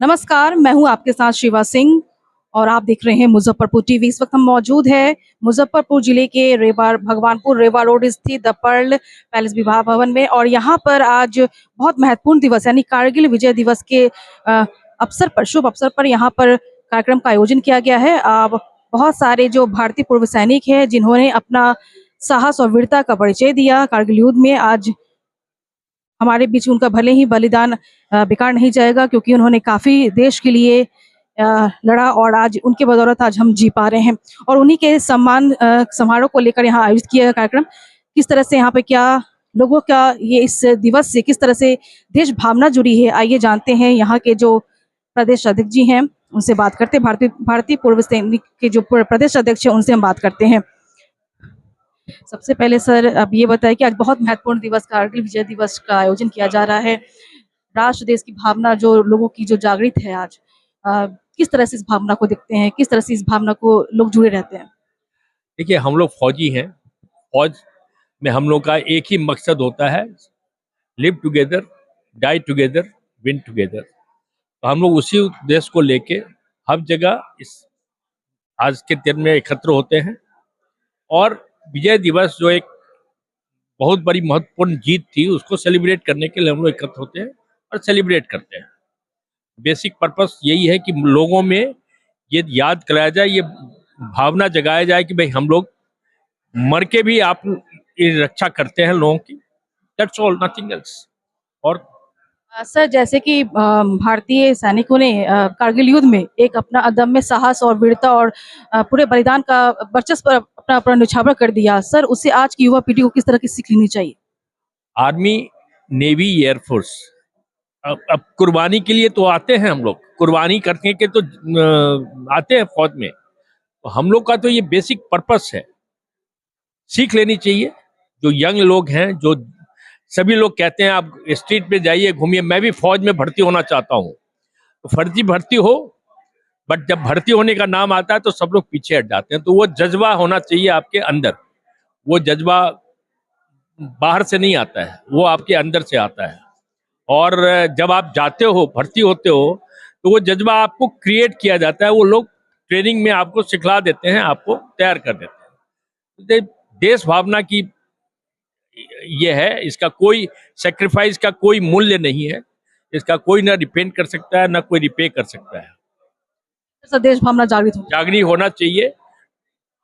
नमस्कार, मैं हूँ आपके साथ शिवा सिंह और आप देख रहे हैं मुजफ्फरपुर टीवी। इस वक्त हम मौजूद हैं मुजफ्फरपुर जिले के रेवा भगवानपुर रेवा रोड स्थित द पर्ल पैलेस विवाह भवन में और यहाँ पर आज बहुत महत्वपूर्ण दिवस यानी कारगिल विजय दिवस के अवसर पर शुभ अवसर पर यहाँ पर कार्यक्रम का आयोजन किया गया है। बहुत सारे जो भारतीय पूर्व सैनिक हैं जिन्होंने अपना साहस और वीरता का परिचय दिया कारगिल युद्ध में, आज हमारे बीच उनका भले ही बलिदान बेकार नहीं जाएगा क्योंकि उन्होंने काफी देश के लिए लड़ा और आज उनके बदौलत आज हम जी पा रहे हैं। और उन्हीं के सम्मान समारोह को लेकर यहाँ आयोजित किया गया कार्यक्रम, किस तरह से यहाँ पे क्या लोगों का ये इस दिवस से किस तरह से देश भावना जुड़ी है, आइए जानते हैं यहाँ के जो प्रदेश अध्यक्ष जी हैं उनसे बात करते हैं। भारतीय पूर्व सैनिक के जो प्रदेश अध्यक्ष हैं उनसे हम बात करते हैं। सबसे पहले सर अब ये बताएं कि आज बहुत महत्वपूर्ण दिवस कारगिल विजय दिवस का आयोजन किया जा रहा है। राष्ट्र देश की भावना जो लोगों की जो जागृत है आज, किस तरह से इस भावना को देखते हैं, किस तरह से इस भावना को लोग जुड़े रहते हैं? देखिए, हम लोग फौजी हैं। फौज में हम लोग का एक ही मकसद होता है, live together, die together, win together. तो हम लोग उसी उद्देश्य को लेके हर जगह इस आज के दिन में एकत्र होते हैं। और विजय दिवस जो एक बहुत बड़ी महत्वपूर्ण जीत थी, उसको सेलिब्रेट करने के लिए हम लोग एकत्र होते हैं और सेलिब्रेट करते हैं। बेसिक पर्पस यही है कि लोगों में ये याद कराया जाए, ये भावना जगाया जाए कि भाई हम लोग मर के भी आप ये रक्षा करते हैं लोगों की। That's all, nothing else. और सर जैसे कि भारतीय सैनिकों ने कारगिल युद्ध में एक अपना अदम्य साहस और वीरता और पूरे बलिदान का वर्चस्व अपना अपना निछावर कर दिया, सर उससे आज की युवा पीढ़ी को किस तरह की सीख लेनी चाहिए? आर्मी, नेवी, एयरफोर्स अब कुर्बानी के लिए तो आते हैं हम लोग, कुर्बानी करने के तो आते हैं फौज में। तो हम लोग का तो ये बेसिक पर्पस है, सीख लेनी चाहिए। जो यंग लोग हैं, जो सभी लोग कहते हैं आप स्ट्रीट पे जाइए, घूमिए, मैं भी फौज में भर्ती होना चाहता हूँ, तो फर्जी भर्ती हो, बट जब भर्ती होने का नाम आता है तो सब लोग पीछे हट जाते हैं। तो वो जज्बा होना चाहिए आपके अंदर। वो जज्बा बाहर से नहीं आता है, वो आपके अंदर से आता है। और जब आप जाते हो, भर्ती होते हो, तो वो जज्बा आपको क्रिएट किया जाता है। वो लोग ट्रेनिंग में आपको सिखला देते हैं, आपको तैयार कर देते हैं। देश भावना की ये है, इसका कोई सेक्रीफाइस का कोई मूल्य नहीं है। इसका कोई ना रिपेंट कर सकता है, ना कोई रिपे कर सकता है। सर देश भावना जागृत होना चाहिए।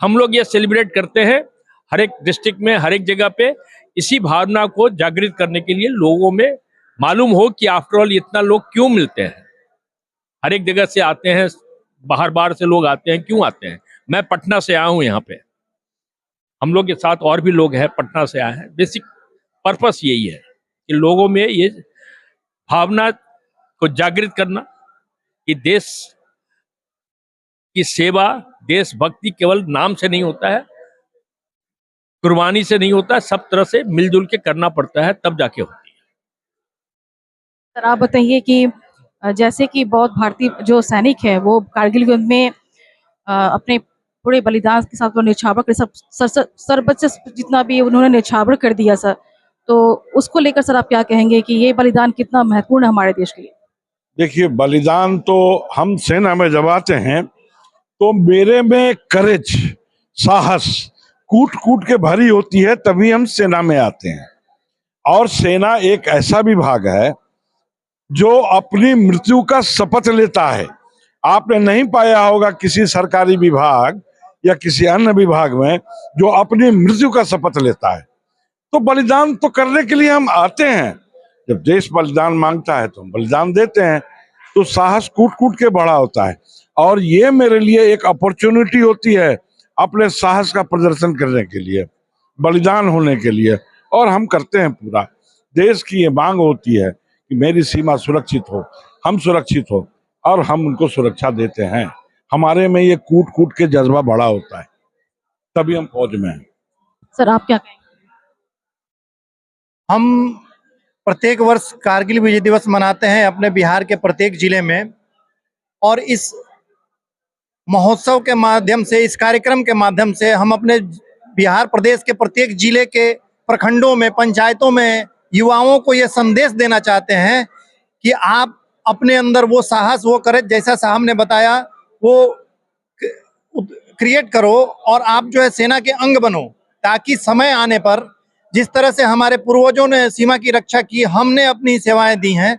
हम लोग ये सेलिब्रेट करते हैं हर एक डिस्ट्रिक्ट में, हर एक जगह पे। इसी भावना को जागृत करने के लिए लोगों में मालूम हो कि आफ्टर ऑल इतना लोग क्यों मिलते हैं, हर एक जगह से आते हैं, बाहर बाहर से लोग आते हैं, क्यों आते हैं। मैं पटना से आया हूँ यहाँ पे, हम लोग के साथ और भी लोग हैं पटना से आए हैं। बेसिक पर्पस यही है कि लोगों में ये भावना को जागृत करना कि देश की सेवा, देशभक्ति केवल नाम से नहीं होता है, कुर्बानी से नहीं होता है, सब तरह से मिलजुल के करना पड़ता है, तब जाके होती है। सर आप बताइए कि जैसे कि बहुत भारतीय जो सैनिक है वो कारगिल युद्ध में अपने पूरे बलिदान के साथ वो न्यौछावर कर सब सर्वोच्च जितना भी उन्होंने न्यौछावर कर दिया सर, तो उसको लेकर सर आप क्या कहेंगे कि ये बलिदान कितना महत्वपूर्ण है हमारे देश के लिए? देखिए, बलिदान तो हम सेना में जब आते हैं तो मेरे में करेज, साहस कूट कूट के भरी होती है, तभी हम सेना में आते हैं। और सेना एक ऐसा विभाग है जो अपनी मृत्यु का शपथ लेता है। आपने नहीं पाया होगा किसी सरकारी विभाग या किसी अन्य विभाग में जो अपनी मृत्यु का शपथ लेता है। तो बलिदान तो करने के लिए हम आते हैं। जब देश बलिदान मांगता है तो हम बलिदान देते हैं। तो साहस कूट कूट के बड़ा होता है और ये मेरे लिए एक अपॉर्चुनिटी होती है अपने साहस का प्रदर्शन करने के लिए, बलिदान होने के लिए, और हम करते हैं पूरा। देश की ये मांग होती है कि मेरी सीमा सुरक्षित हो, हम सुरक्षित हो, और हम उनको सुरक्षा देते हैं। हमारे में ये कूट कूट के जज्बा बड़ा होता है, तभी हम फौज में हैं। सर आप क्या कहेंगे? हम प्रत्येक वर्ष कारगिल विजय दिवस मनाते हैं अपने बिहार के प्रत्येक जिले में, और इस महोत्सव के माध्यम से, इस कार्यक्रम के माध्यम से हम अपने बिहार प्रदेश के प्रत्येक जिले के प्रखंडों में, पंचायतों में युवाओं को ये संदेश देना चाहते हैं कि आप अपने अंदर वो साहस, वो करेज, जैसा साहब ने बताया, वो क्रिएट करो और आप जो है सेना के अंग बनो, ताकि समय आने पर जिस तरह से हमारे पूर्वजों ने सीमा की रक्षा की, हमने अपनी सेवाएं दी हैं,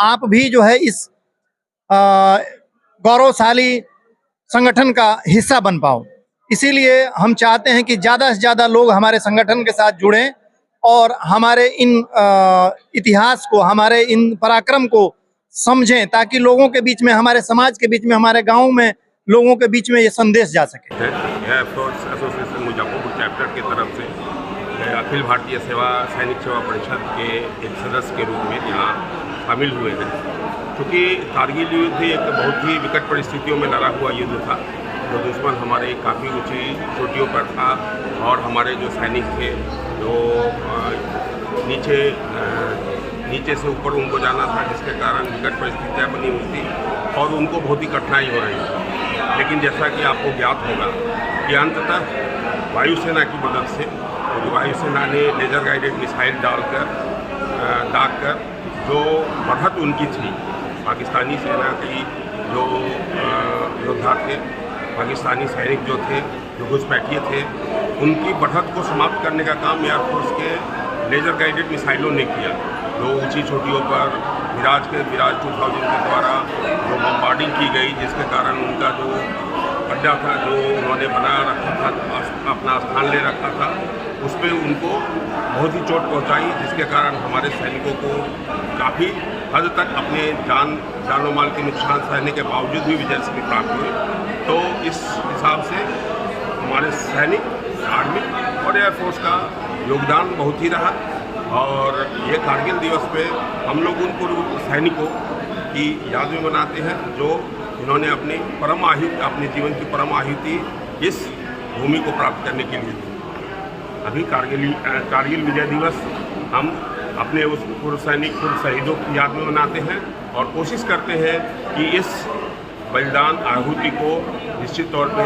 आप भी जो है इस गौरवशाली संगठन का हिस्सा बन पाओ। इसीलिए हम चाहते हैं कि ज़्यादा से ज़्यादा लोग हमारे संगठन के साथ जुड़ें और हमारे इन इतिहास को, हमारे इन पराक्रम को समझें, ताकि लोगों के बीच में, हमारे समाज के बीच में, हमारे गाँव में लोगों के बीच में ये संदेश जा सके। एयरफोर्स एसोसिएशन मुजफ्फरपुर चैप्टर की तरफ से अखिल भारतीय सैनिक सेवा परिषद के एक सदस्य के रूप में यहाँ शामिल हुए हैं। क्योंकि कारगिल युद्ध एक बहुत ही विकट परिस्थितियों में लड़ा हुआ युद्ध था, जो दुश्मन हमारे काफ़ी ऊंची चोटियों पर था और हमारे जो सैनिक थे जो नीचे से ऊपर उनको जाना था, जिसके कारण विकट परिस्थितियाँ बनी हुई थी और उनको बहुत ही कठिनाई हो रही थी। लेकिन जैसा कि आपको ज्ञात होगा कि अंततः वायुसेना की मदद से, क्योंकि वायुसेना ने लेजर गाइडेड मिसाइल दागकर जो बढ़त उनकी थी, पाकिस्तानी सेना की जो योद्धा थे, पाकिस्तानी सैनिक जो थे, जो घुसपैठिए थे, उनकी बढ़त को समाप्त करने का काम एयरफोर्स के लेजर गाइडेड मिसाइलों ने किया। जो ऊंची चोटियों पर विराज 2000 के द्वारा जो बम्बार्डिंग की गई, जिसके कारण उनका जो अड्डा था, जो उन्होंने बना रखा था, अपना स्थान ले रखा था, उस पर उनको बहुत ही चोट पहुंचाई, जिसके कारण हमारे सैनिकों को काफ़ी हद तक अपने जानो माल के नुकसान सहने के बावजूद भी विजय से प्राप्त हुए। तो इस हिसाब से हमारे सैनिक, आर्मी और एयरफोर्स का योगदान बहुत ही रहा। और ये कारगिल दिवस पे हम लोग उन पूर्व सैनिकों की याद में मनाते हैं जो इन्होंने अपने जीवन की परम आहुति इस भूमि को प्राप्त करने के लिए दी। अभी कारगिल विजय दिवस हम अपने उस पूर्व सैनिक, पूर्व शहीदों की याद में मनाते हैं और कोशिश करते हैं कि इस बलिदान आहुति को निश्चित तौर पे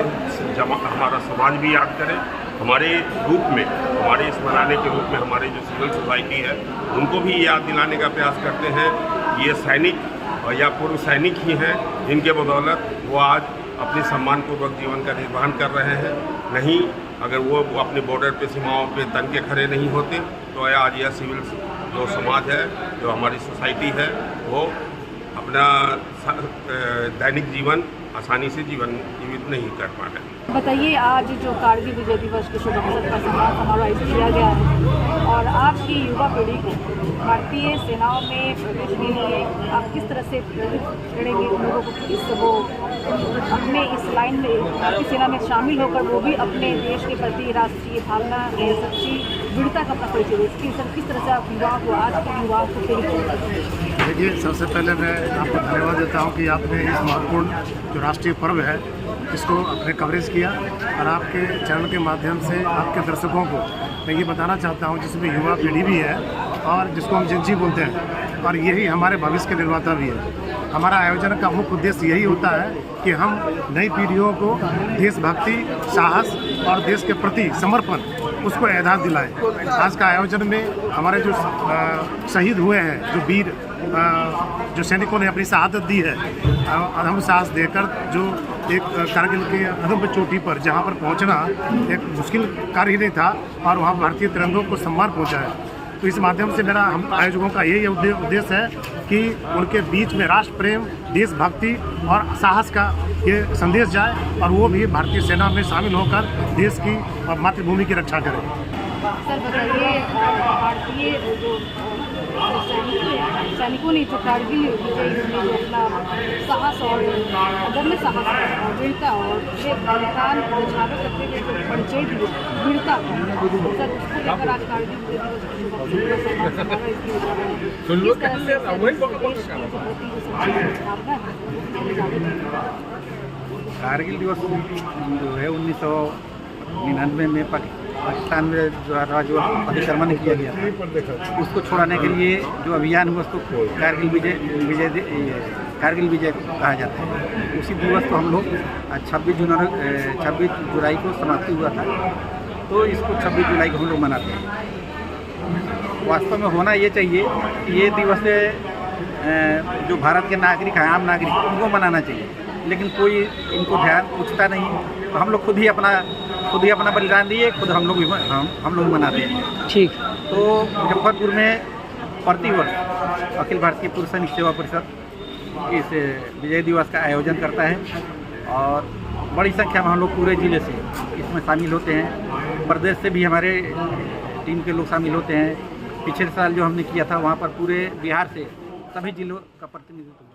हमारा समाज भी याद करे। हमारे रूप में, हमारे इस मनाने के रूप में हमारे जो सिविल सोसाइटी है, उनको भी याद दिलाने का प्रयास करते हैं। ये सैनिक या पूर्व सैनिक ही हैं जिनके बदौलत वो आज अपने सम्मानपूर्वक जीवन का निर्वहन कर रहे हैं। नहीं, अगर वो अपने बॉर्डर पे, सीमाओं पे तन के खड़े नहीं होते तो आज यह सिविल जो समाज है, जो हमारी सोसाइटी है, वो अपना दैनिक जीवन आसानी से जीवित नहीं कर पा रहे। बताइए, आज जो कारगिल विजय दिवस के शुभ अवसर पर सम्मान समारोह आयोजित किया गया है और आज की युवा पीढ़ी को भारतीय सेनाओं में प्रवेश के लिए आप किस तरह से प्रेरित करेंगे उन लोगों को, वो अपने इस लाइन में भारतीय सेना में शामिल होकर वो भी अपने देश के प्रति राष्ट्रीय भावना, सच्ची दृढ़ता का अपना परिचय दे? किस तरह से आप युवाओं को, आज के युवाओं को प्रेरित करेंगे? देखिए, सबसे पहले मैं आपको धन्यवाद देता हूँ कि आपने इस महत्वपूर्ण जो राष्ट्रीय पर्व है इसको अपने कवरेज किया और आपके चैनल के माध्यम से आपके दर्शकों को मैं ये बताना चाहता हूँ, जिसमें युवा पीढ़ी भी है और जिसको हम जेन ज़ी बोलते हैं, और यही हमारे भविष्य के निर्माता भी है। हमारा आयोजन का मुख्य उद्देश्य यही होता है कि हम नई पीढ़ियों को देशभक्ति, साहस और देश के प्रति समर्पण, उसको एहसास दिलाएं। आज का आयोजन में हमारे जो शहीद हुए हैं, जो वीर जो सैनिकों ने अपनी शहादत दी है, अदम्य साहस देकर जो एक कारगिल के अदम्य चोटी पर जहाँ पर पहुँचना एक मुश्किल कार्य ही नहीं था और वहाँ भारतीय तिरंगों को सम्मान पहुँचाया। तो इस माध्यम से मेरा हम आयोजकों का यही उद्देश्य है कि उनके बीच में राष्ट्र प्रेम, देशभक्ति और साहस का ये संदेश जाए और वो भी भारतीय सेना में शामिल होकर देश की और मातृभूमि की रक्षा करें। सर बताइए, भारतीय जो सैनिकों ने जो कारगिल विजय में जो अपना साहस और अदम्य साहस और दृढ़ता और ये बलिदान उजागर करते हुए जो परिचय दिए, दृढ़ता, सर उसको लेकर आज कारगिल विजय कारगिल दिवस जो है 1999 में पाकिस्तान में जो अतिक्रमण किया गया था, उसको छुड़ाने के लिए जो अभियान हुआ उसको कारगिल विजय कहा जाता है। उसी दिवस को हम लोग 26 जुलाई को समाप्ति हुआ था, तो इसको 26 जुलाई को हम लोग मनाते हैं। वास्तव में होना ये चाहिए कि ये दिवस जो भारत के नागरिक हैं, आम नागरिक, उनको मनाना चाहिए, लेकिन कोई इनको ध्यान पूछता नहीं। तो हम लोग खुद ही अपना बलिदान दिए, खुद हम लोग मनाते हैं। ठीक। तो मुजफ्फरपुर में प्रतिवर्ष अखिल भारतीय पुरुष सैनिक सेवा परिषद इस विजय दिवस का आयोजन करता है और बड़ी संख्या में हम लोग पूरे ज़िले से इसमें शामिल होते हैं। प्रदेश से भी हमारे टीम के लोग शामिल होते हैं। पिछले साल जो हमने किया था वहाँ पर पूरे बिहार से सभी जिलों का प्रतिनिधित्व